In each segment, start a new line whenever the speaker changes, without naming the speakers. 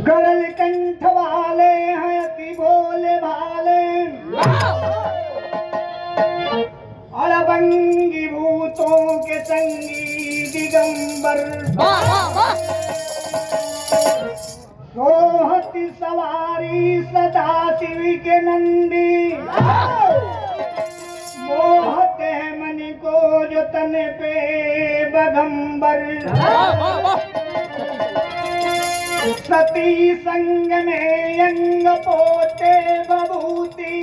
गरल कंठ वाले हैं अति भोले भाले और भंगी भूतों के संगी दिगंबर सोहती सवारी सदा शिव के नंदी मोहते हैं मन को जो तन पे बगंबर सती संग में अंग पोते बभूति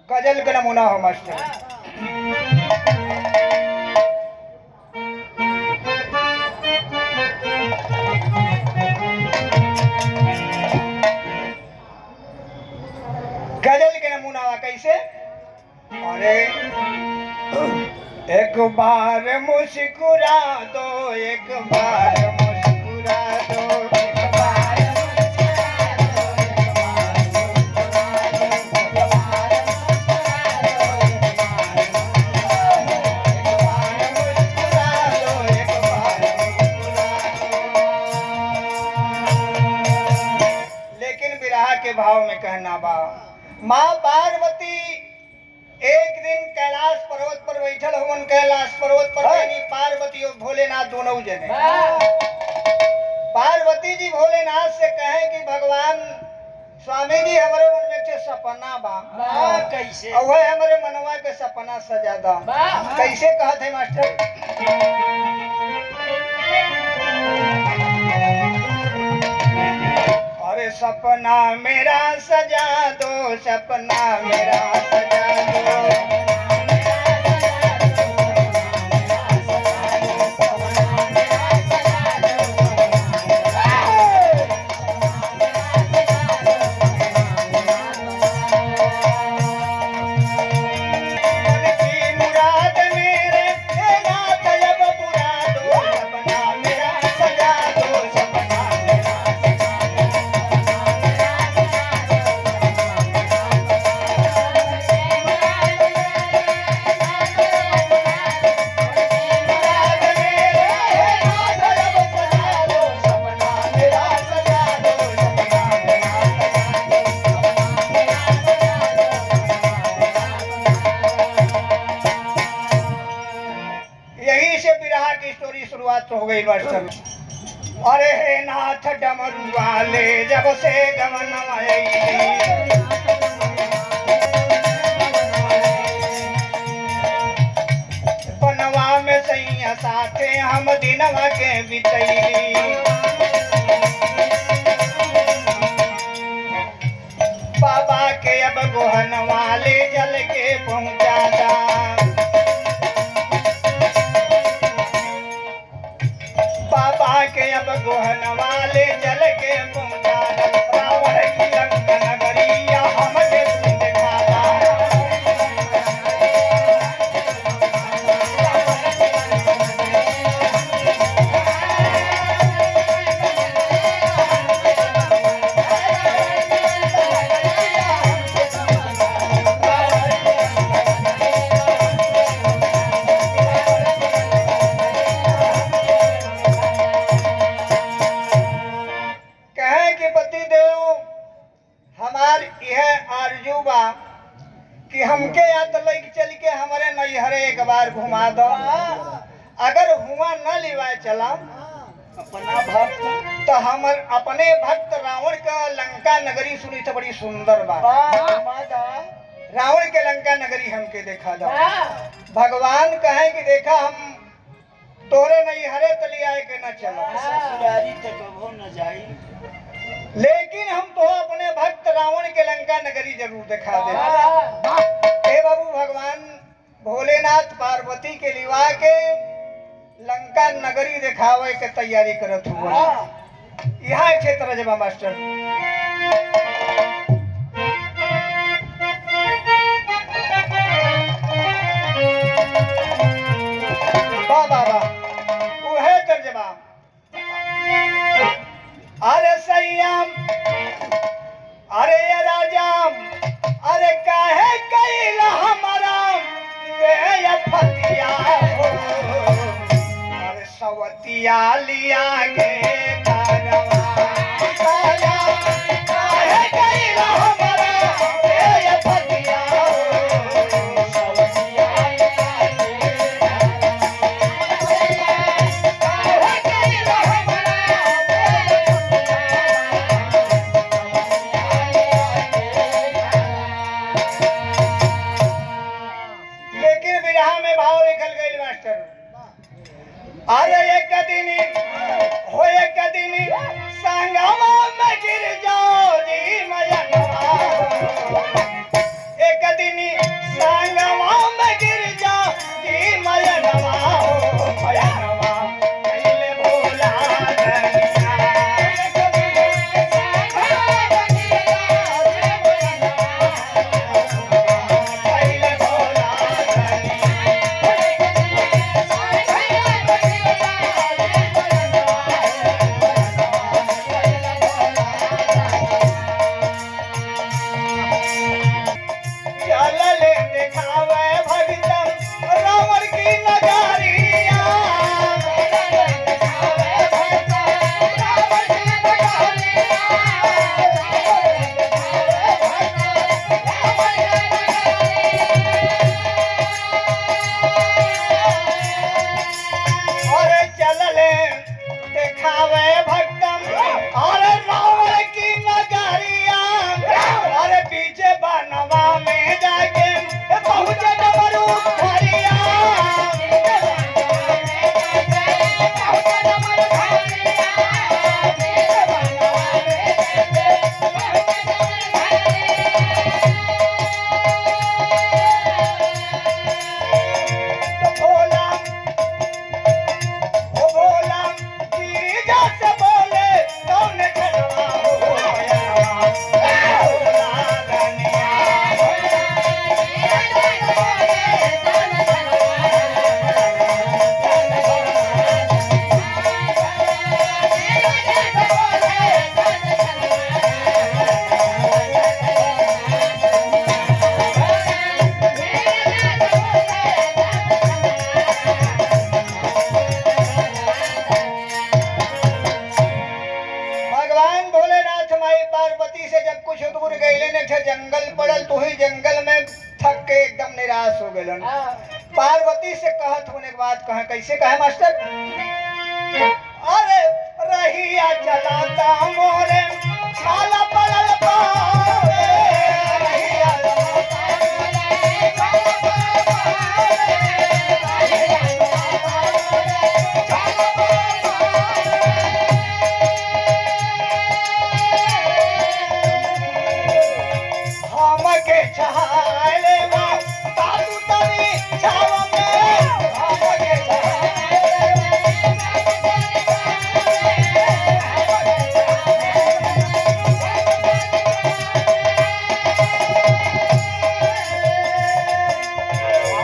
गजल का नमूना हो मास्टर। गजल के नमूना हुआ कैसे? अरे एक बार मुस्कुरा दो, एक बार मुस्कुरा दो, के भाव में कहना बा। माँ पार्वती एक दिन कैलाश पर्वत पर बैठल हुवन। कैलाश पर्वत पर यानी पार्वती और भोलेनाथ दोनों जने। पार्वती जी भोलेनाथ से कहे कि भगवान स्वामी जी हमारे मन में के सपना बा, कैसे और हमारे मनवा के सपना सजा दा। कैसे कहत है मास्टर? अरे सपना मेरा सजा दो, सपना मेरा सजा दो, हो गई वर्षन। अरे हे नाथ डमरू वाले जब से गमन बनवा में सैया साथे हम दिनवा के बितैली। बाबा के अब गोहन वाले जल के पहुंचा दा। बाबा के अब गोहन वाले जल के पहुंचा दा। रावण की लंका नगरिया हमके दिखा दा। कि हमके या तो लेके चल के हमारे नैहरे एक बार घुमा दो। अगर हुआ न लिवाए चला
अपना भक्त
तो हमर अपने भक्त रावण का लंका नगरी सुनी तो बड़ी सुंदर बात। रावण के लंका नगरी हमके देखा दो। भगवान कहे कि देखा हम तोरे नैहरे तली आए के न चलो,
ससुरारी तक कबो न जाई,
लेकिन हम तो अपने भक्त रावण के लंका नगरी जरूर दिखा दे। हे बाबू भगवान भोलेनाथ पार्वती के लिवा के लंका नगरी दिखावे के तैयारी करत हुआ। यहाँ एक क्षेत्र जब मास्टर अरे सैयाम अरे ये राजाम अरे काहे कैला हमारा फतिया हो, अरे सवतिया लिया गे काहे कैला हमारा फतिया हो, सवतिया अरे एक दिन हो एक दिन संगमा में गिर जाओ जी मयनवा, एक दिन संगमा में गिर जाओ जी मयनवा हो मयनवा कैले भोला जंगल पड़ल तो ही जंगल में थक के एकदम निराश हो गए। पार्वती से कहत होने के बाद कहे कैसे कहे मास्टर, अरे रहिया चलाता मोरे छाला पड़ल पावे, रहिया हमके छहाले मा तातू तनी छावा में हमके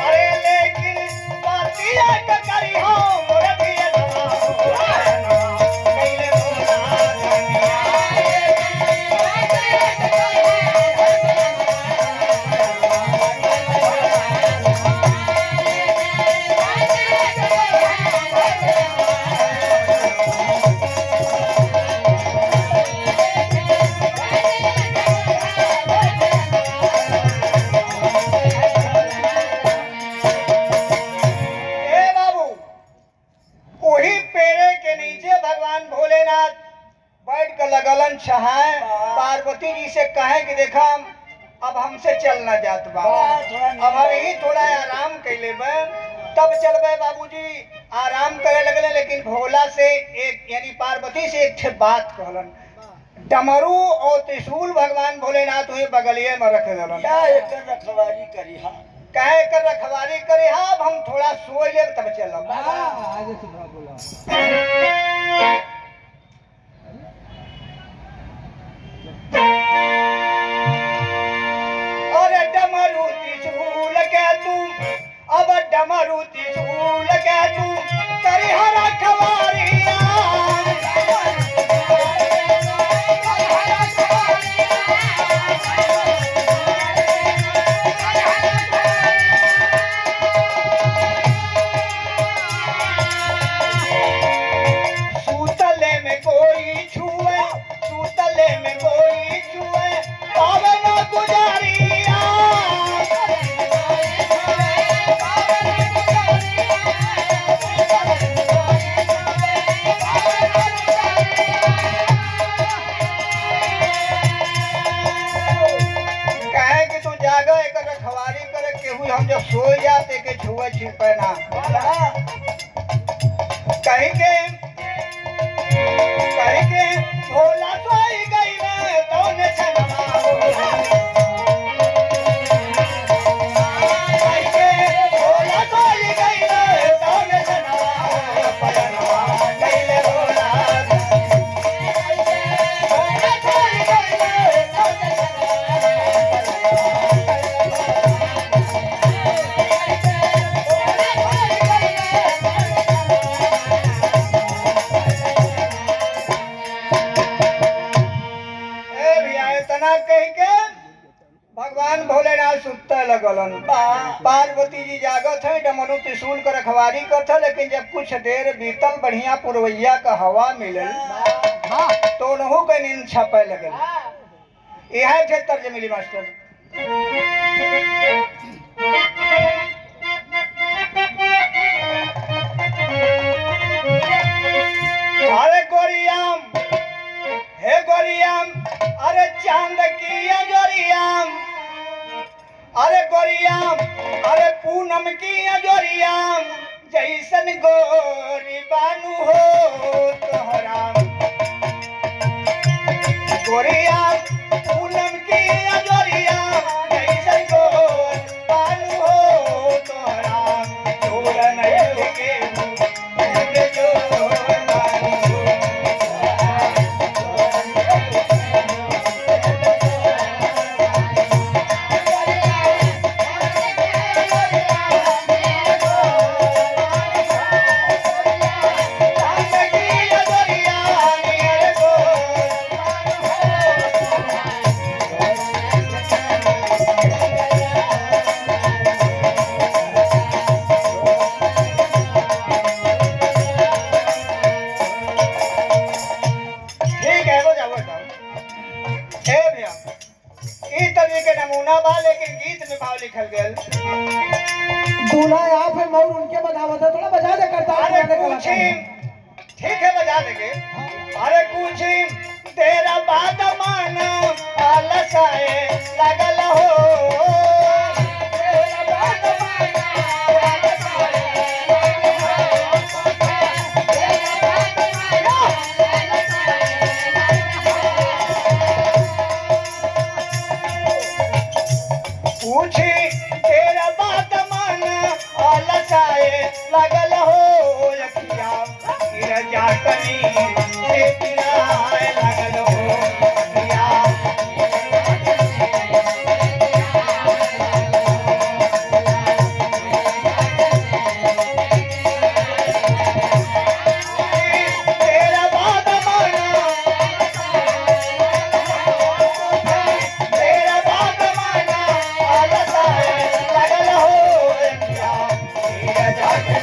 अरे लेकिन बातिया का करी हो मोरे पिया कैले भोला धनिया हमसे चल ना जात बा। अब हम ही थोड़ा आराम कैले बा, तब चलबे बाबूजी। आराम करे लगले, लेकिन भोला से एक यानी पार्वती से एक ठे बात कहलन। डमरू और त्रिशूल भगवान भोलेनाथ हुए बगलिए में रख देलन।
क्या एकर रखवारी करी हा?
कहे कर रखवारी करे। हाँ, अब हम थोड़ा सोच ले तब चलब। अरे डमरू त्रिशूल के तू, अब डमरू त्रिशूल के तू करी हर रखवारिया। हम जब सो जाते के छुआ छिपे ना कहीं के भोला सोई गई में तो ने छनवा कहीं के भोला सोई गई में तो ने छनवा पयनवा गईले भोला भोला सोई गई में तो ने भगवान भोलेनाथ सुतते लगलन। पार्वती जी जागत है, डमरू त्रिशूल का रखवारी करते, लेकिन जब कुछ देर बीतल, बढ़िया पुरवैया का हवा मिलल तो उन्हों के नींद छपे लगल। यह थे तर्ज मिली मास्टर। अरे गोरियाम, हे गोरियाम, अरे चांद की अजोरियाम, अरे गोरियाम, अरे पूनम की अजोरियाम, जैसन गोरी बानू हो तोहराम। गोरियाम पूनम की अजोरियाम, जैसन गोरी बानू हो तोहराम। जोड़ नहीं के नमूना बा, लेकिन गीत में भाव लिखल गयल।
दूल्हा आप है मौर उनके बजावत है, थोड़ा बजा दे करता।
अरे कुछ ठीक है, बजा देंगे। अरे कुछ तेरा बात माना आलसाए लगल हो। तेरा बात माना आलसाए पूछी तेरा बात माना आलसाए लगल हो। अखिया गिर जातनी से पिराए लगल हो। अखिया तेरा बात माना तेरा बात माना आलसाए लगल हो। अखिया गिर जातनी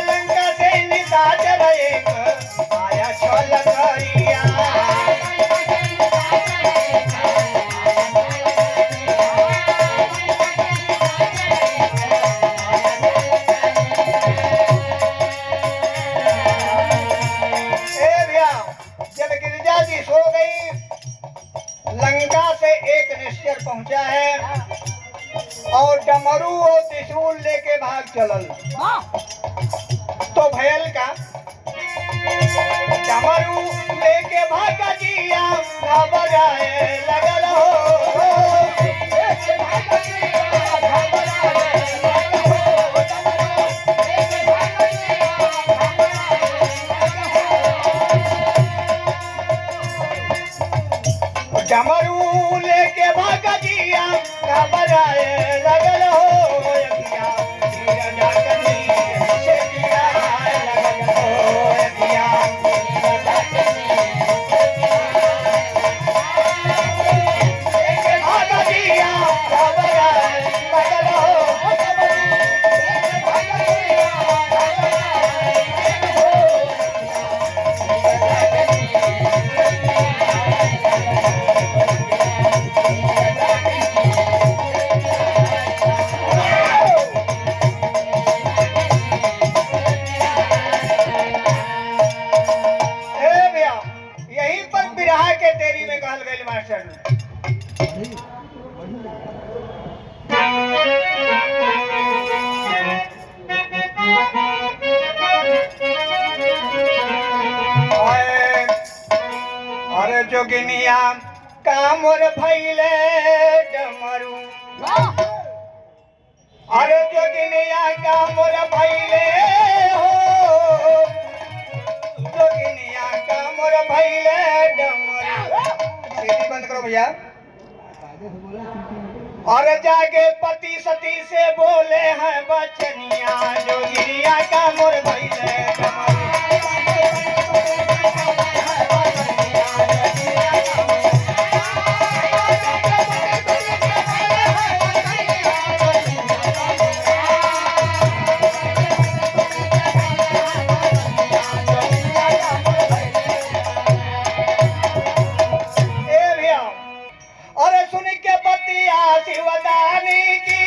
लंका से निशाचर एक आया छल करिया जब गिरिजा जी सो गई, लंका से एक निश्चर पहुंचा है और डमरू और त्रिशूल लेके भाग चलल। तो भयल का डमरू लेके भागा जिया घबराए लगल हो। डमरू लेके भागा जिया घबराए लगल हो। यगिया गिरजा कनी से गिराए लगल हो। यगिया लेके भागा जिया घबराए लगल हो। यहीं पर बिरहा के तेरी में कहल गई मास्टर। अरे जोगिनिया कामर भैले डमरू, अरे जोगिनिया कामर भैले हो। जोगिनिया कामर भैले डमरू। सीधी बंद करो भैया। और जागे पति सती से बोले हैं बचनिया, जोगिनिया कामर भैले डमरू। अरे सुन के बतिया शिवदानी की,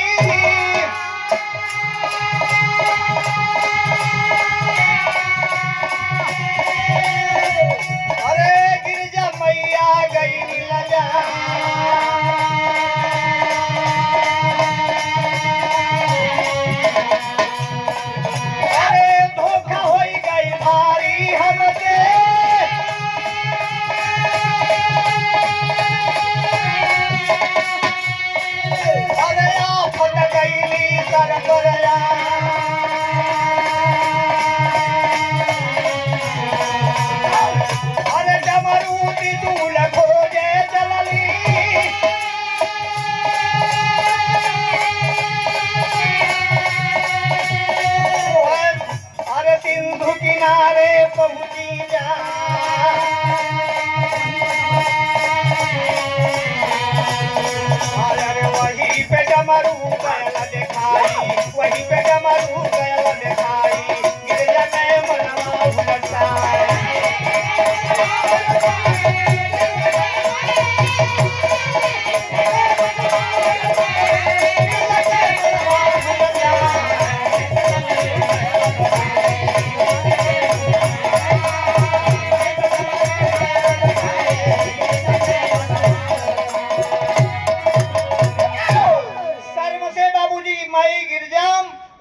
अरे गिरजा मैया गई लजा। अरे धोखा हो गई भारी हमसे, अरे डमरू त्रिशूल खोजे चलली। अरे सिंधु किनारे पहुंची जा। अरे वहीं पे डमरू गयल दिखाई, वहीं पे डमरू गयल दिखाई। गिरजा में मनवा उलटा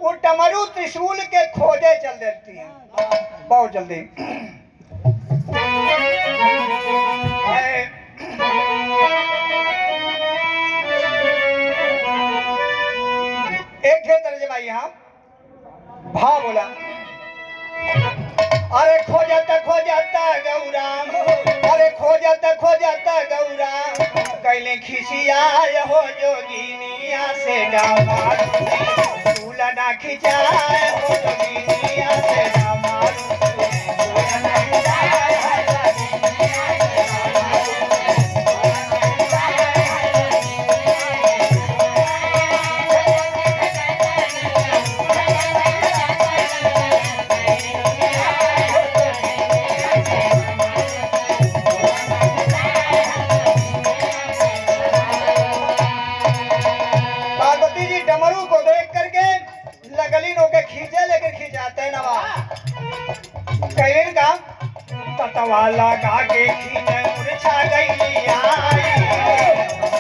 वो डमरू त्रिशूल के खोजे चल देती हैं बहुत जल्दी। एक है तर्जमा यहाँ भाव बोला। अरे खोजत गौरा, अरे खोजत गौरा, कैले खिसिया हो जोगिनिया से डामा ना खिंचाए हो जोगिनिया से डमरू झूला ना खिंचाए पार्वती जी डमरू को देख करके लगली नोके खींचे लेकिन खींचाते नवा कहीं का ततवा लगा के खींचे मुरझा गई आई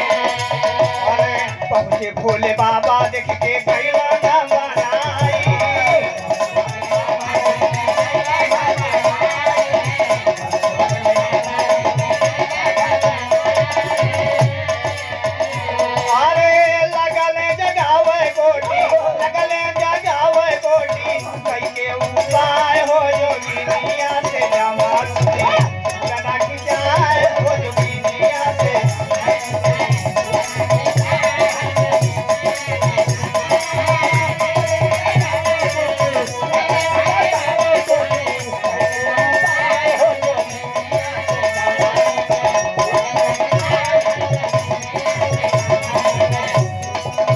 अरे पहुंचे भोले बाबा देख के गईला ना मनाई अरे लगले जगावे गोटी कई के उपाय हो जोगिनिया से डमरू लगा खिंचाए हो जोगिनिया से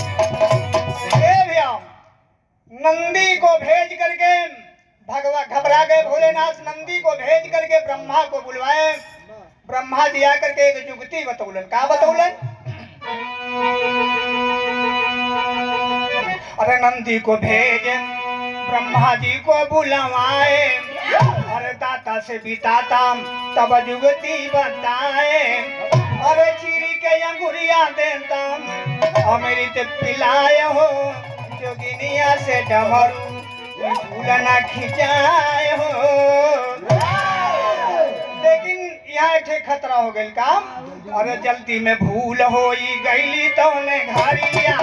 ए भैया नंदी को भेज करके भगवान घबरा गए भोलेनाथ नंदी को भेज करके ब्रह्मा को बुलवाए ब्रह्मा जी आकर के एक जुगती बतौलन का बतौलन अरे नंदी को भेज ब्रह्मा जी को बुलवाए अरे दाता से बिताता तब जुगती बताए अरे चीरी के अंगुरिया देता अमृत पिलाए हो जोगिनिया से डमरू झूला ना खिंचाए हो लेकिन यहाँ एक खतरा हो गई काम अरे जल्दी में भूल हो गईली तो ने घरिया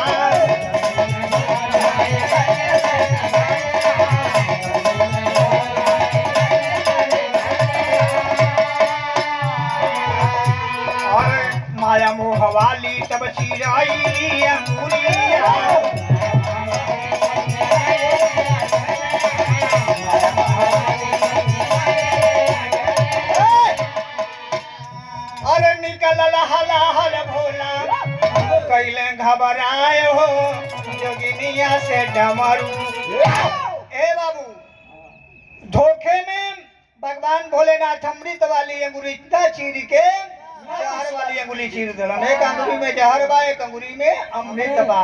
और माया मोह वाली तब चिराई अंगुरिया अरे निकल हला हल भोला कैले घबराए हो जोगिनिया से डमरू ए बाबू धोखे में भगवान भोलेनाथ अमृत वाली अंगुरी चीर के जहर वाली अंगुली चीर दिलन एक अंगुरी में जहर बा एक अंगुरी में अमृत बा